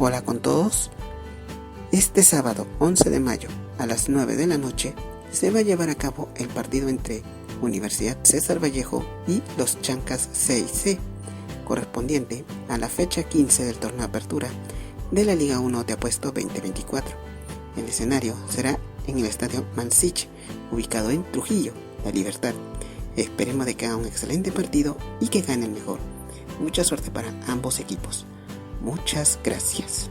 Hola con todos. Este sábado 11 de mayo a las 9 de la noche se va a llevar a cabo el partido entre Universidad César Vallejo y los Chancas C&C, correspondiente a la fecha 15 del torneo Apertura de la Liga 1 de Apuesto 2024. El escenario será en el Estadio Mansich, ubicado en Trujillo, La Libertad. Esperemos de que haga un excelente partido y que gane el mejor. Mucha suerte para ambos equipos. Muchas gracias.